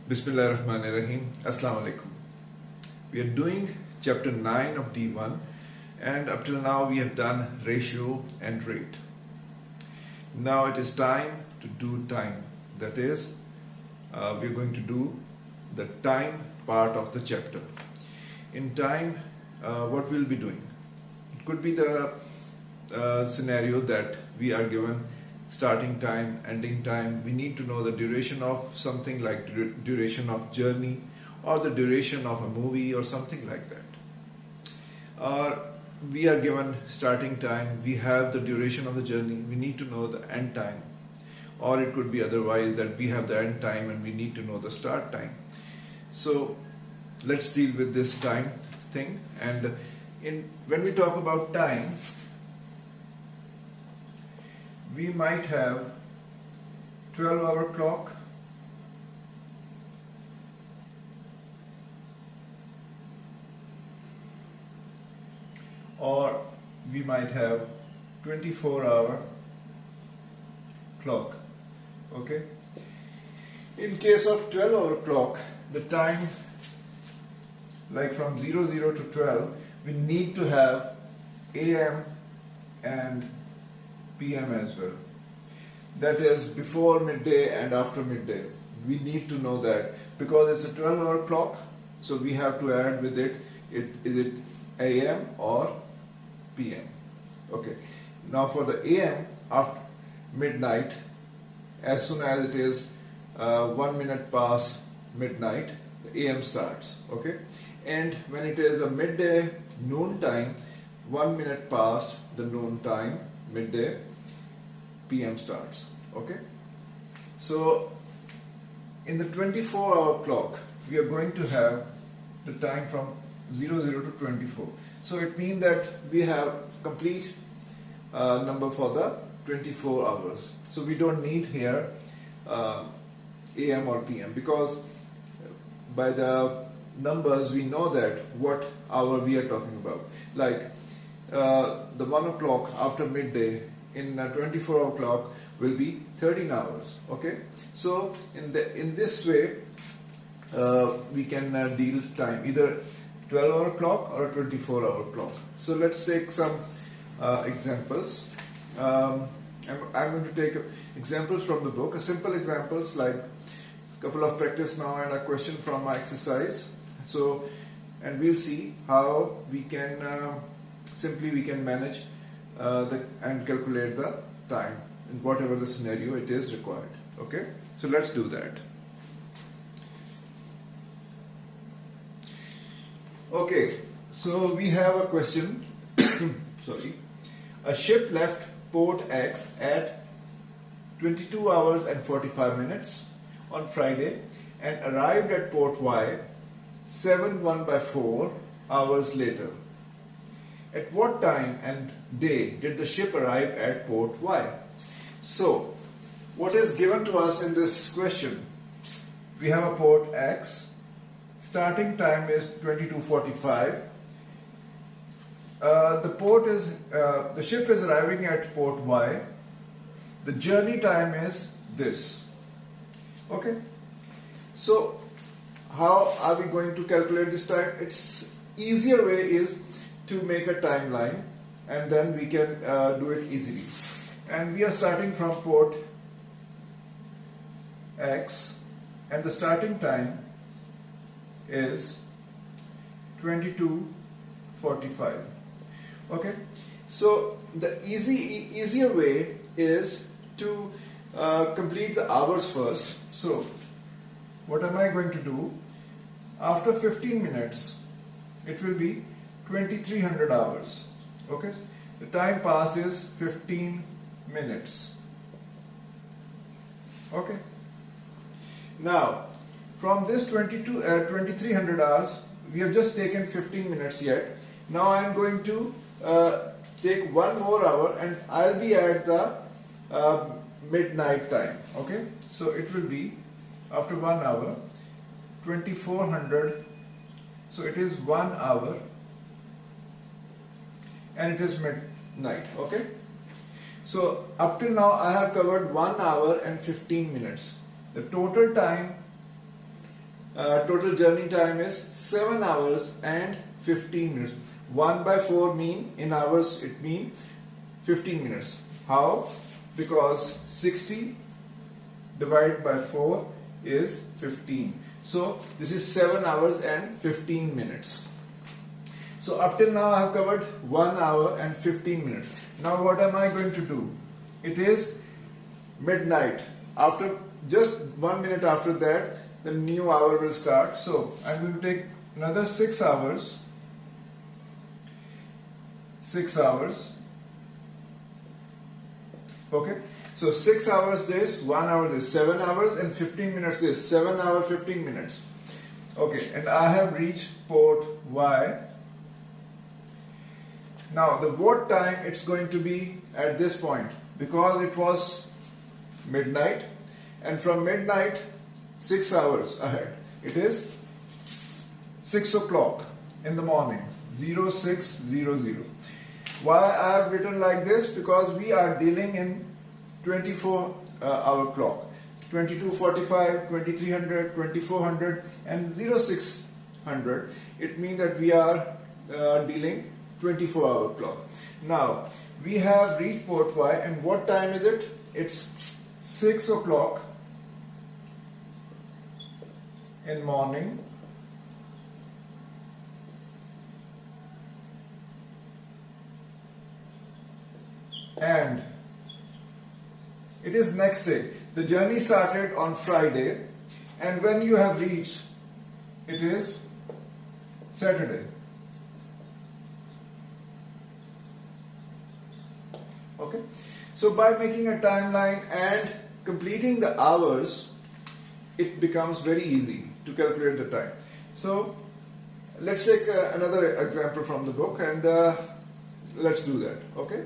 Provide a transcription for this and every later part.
Bismillahirrahmanirrahim. Assalamu alaikum. We are doing chapter 9 of D1, and up till now we have done ratio and rate. Now it is time to do time. That is, we are going to do the time part of the chapter. In time, what we'll be doing? It could be the scenario that we are given starting time, ending time. We need to know the duration of something, like duration of journey, or the duration of a movie, or something like that. Or we are given starting time, we have the duration of the journey, we need to know the end time. Or it could be otherwise, that we have the end time and we need to know the start time. So let's deal with this time thing. And when we talk about time, we might have 12-hour clock, or we might have 24-hour clock. Okay. In case of 12-hour clock, the time, like from 00 to 12, we need to have AM and PM as well. That is before midday and after midday. We need to know that because it's a 12-hour clock, so we have to add with it, is it AM or PM. Okay. Now for the AM, after midnight, as soon as it is 1 minute past midnight, the AM starts. Okay. And when it is a midday, noon time, 1 minute past the noon time, midday, PM starts. Okay. So in the 24-hour clock, we are going to have the time from 00 to 24. So it means that we have complete number for the 24 hours. So we don't need here AM or PM, because by the numbers we know that what hour we are talking about. Like the 1 o'clock after midday in a 24-hour clock will be 13 hours. Okay. So in this way we can deal time, either 12-hour clock or a 24-hour clock. So let's take some examples. I'm going to take examples from the book, simple examples like a couple of practice now and a question from my exercise. So, and we'll see how we can we can manage and calculate the time in whatever the scenario it is required. Okay, so let's do that. Okay, so we have a question. Sorry. A ship left port X at 22 hours and 45 minutes on Friday and arrived at port Y 7/1/4 hours later. At what time and day did the ship arrive at port Y? So, what is given to us in this question? We have a port X. Starting time is 22:45. The ship is arriving at port Y. The journey time is this. Okay. So, how are we going to calculate this time? It's easier way is to make a timeline, and then we can do it easily. And we are starting from port X, and the starting time is 22:45. Okay, so the easier way is to complete the hours first. So what am I going to do? After 15 minutes, it will be 2300 hours. Okay, the time passed is 15 minutes. Okay, now from this 2300 hours, we have just taken 15 minutes yet. Now I am going to take one more hour, and I'll be at the midnight time. Okay, so it will be after 1 hour 2400. So it is 1 hour and it is midnight. Okay, so up till now I have covered 1 hour and 15 minutes. The total time total journey time is 7 hours and 15 minutes. 1 by 4 mean in hours, it means 15 minutes. How? Because 60 divided by 4 is 15. So this is 7 hours and 15 minutes. So up till now I have covered 1 hour and 15 minutes. Now what am I going to do? It is midnight. After just 1 minute after that, the new hour will start. So I'm going to take another 6 hours. 6 hours. Okay. So 6 hours this, 1 hour this, 7 hours and 15 minutes this, 7 hours 15 minutes. Okay, and I have reached port Y. Now the what time it's going to be at this point, because it was midnight, and from midnight 6 hours ahead, it is 6 o'clock in the morning, 0600. Why I have written like this? Because we are dealing in 24-hour clock. 2245, 2300, 2400 and 0600. It means that we are dealing 24-hour clock. Now we have reached port Y, and what time is it? It's 6 o'clock in morning. And it is next day. The journey started on Friday, and when you have reached, it is Saturday. Okay. So by making a timeline and completing the hours, it becomes very easy to calculate the time. So let's take another example from the book, and let's do that. Okay.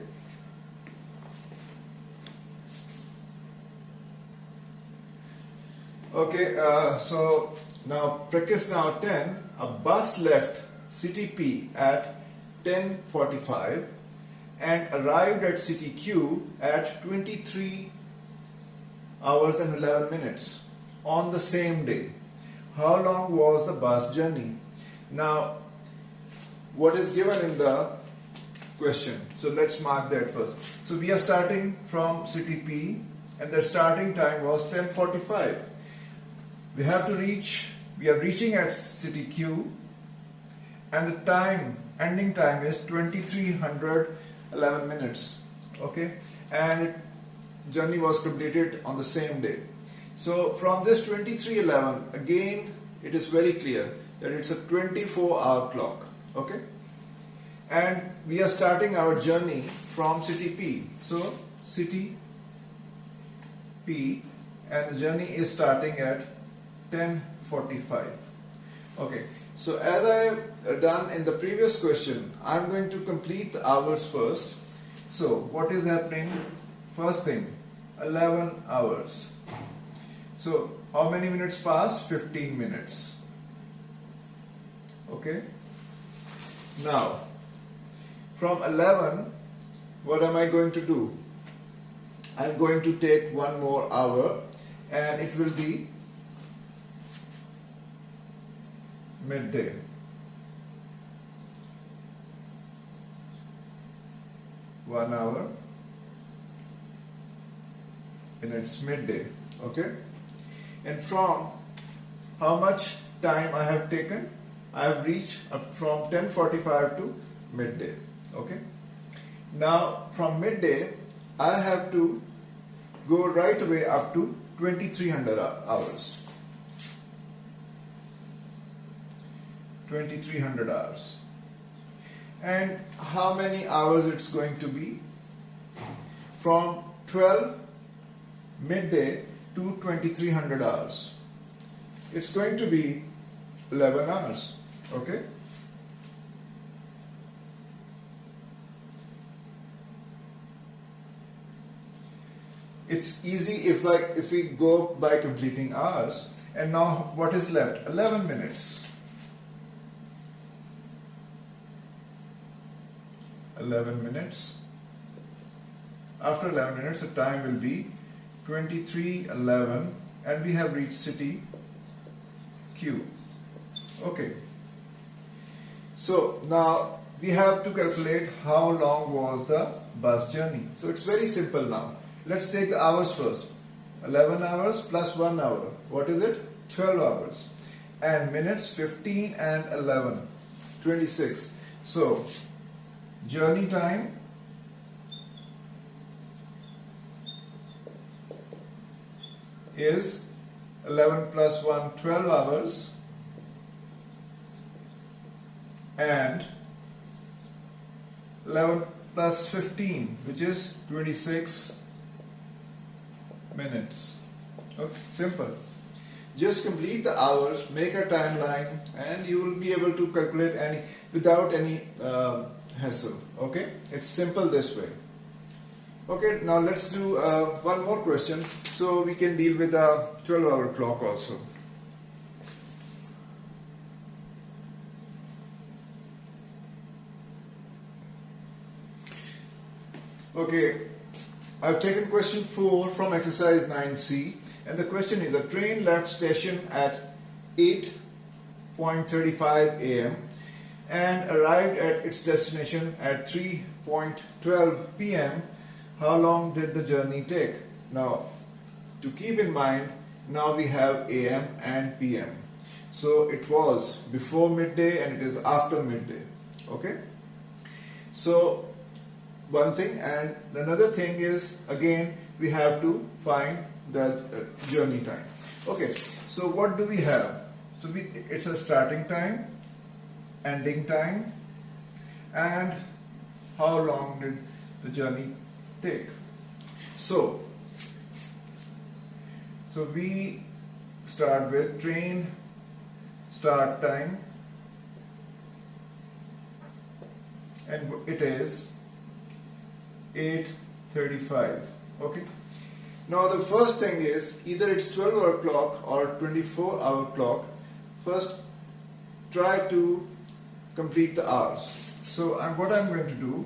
Okay, so now practice now 10. A bus left city P at 10:45 and arrived at city Q at 23 hours and 11 minutes on the same day. How long was the bus journey? Now, what is given in the question? So let's mark that first. So we are starting from city P, and the starting time was 10:45. We are reaching at city Q, and the time, ending time is 2311 minutes. Okay, and journey was completed on the same day. So from this 2311, again it is very clear that it's a 24-hour clock. Okay, and we are starting our journey from city P. So city P, and the journey is starting at 10:45. Okay, so as I have done in the previous question, I'm going to complete the hours first. So what is happening? First thing, 11 hours. So how many minutes passed? 15 minutes. Okay. Now, from 11, what am I going to do? I'm going to take one more hour, and it will be midday. One hour, and it's midday. Okay, and from how much time I have taken? I have reached up from 10:45 to midday. Okay, now from midday I have to go right away up to 2300 hours. 2300 hours. And how many hours it's going to be? From 12 midday to 2300 hours. It's going to be 11 hours. Okay? It's easy if we go by completing hours. And now what is left? 11 minutes. 11 minutes. After 11 minutes, the time will be 23:11, and we have reached city Q. Okay. So now we have to calculate how long was the bus journey. So it's very simple now. Let's take the hours first. 11 hours plus 1 hour. What is it? 12 hours. And minutes, 15 and 11. 26. So journey time is 11 plus 1, 12 hours, and 11 plus 15, which is 26 minutes. Okay, simple. Just complete the hours, make a timeline, and you will be able to calculate without any hassle. Okay, it's simple this way. Okay, now let's do one more question so we can deal with a 12-hour clock also. Okay, I've taken question 4 from exercise 9C, and the question is: a train left station at 8:35 a.m. and arrived at its destination at 3:12 p.m. How long did the journey take? Now, to keep in mind, now we have AM and PM. So it was before midday and it is after midday. Okay? So one thing, and another thing is, again, we have to find the journey time. Okay, so what do we have? So it's a starting time, ending time, and how long did the journey take. So we start with train start time, and it is 8:35. Okay. Now the first thing is, either it's 12-hour clock or 24-hour clock. First, try to complete the hours. So what I'm going to do,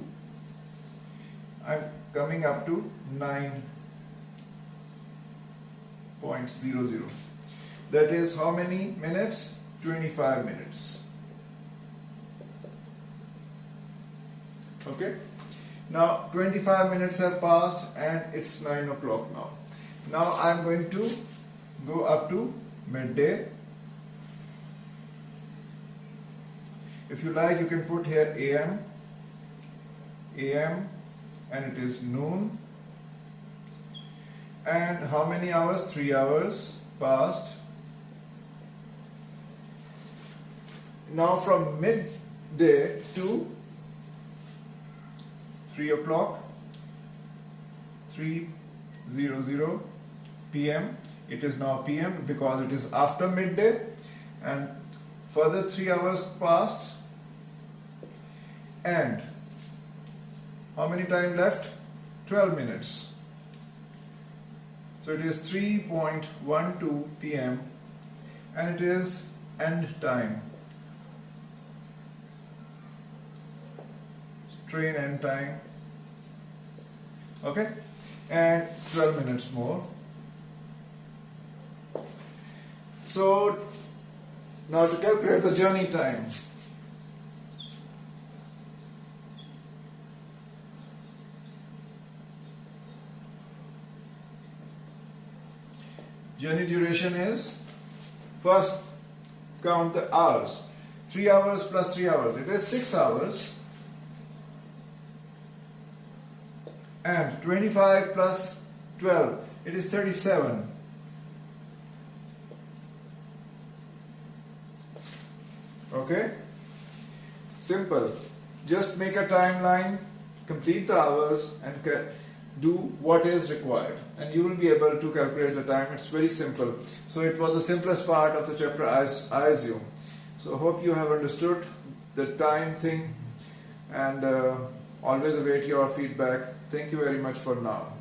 I'm coming up to 9.00. That is how many minutes? 25 minutes. Okay. Now 25 minutes have passed and it's 9 o'clock now. Now I'm going to go up to midday. If you like, you can put here AM, and it is noon. And how many hours? 3 hours passed. Now from midday to 3 o'clock, 3:00 p.m. It is now PM because it is after midday, and further 3 hours passed. And how many time left? 12 minutes. So it is 3:12 p.m. and it is end time. Train end time. Okay, and 12 minutes more. So now to calculate the journey time. Journey duration is, first count the hours. 3 hours plus 3 hours, it is 6 hours. And 25 plus 12, it is 37. Okay? Simple. Just make a timeline, complete the hours, and do what is required. And you will be able to calculate the time. It's very simple. So it was the simplest part of the chapter, I assume. So hope you have understood the time thing, and always await your feedback. Thank you very much for now.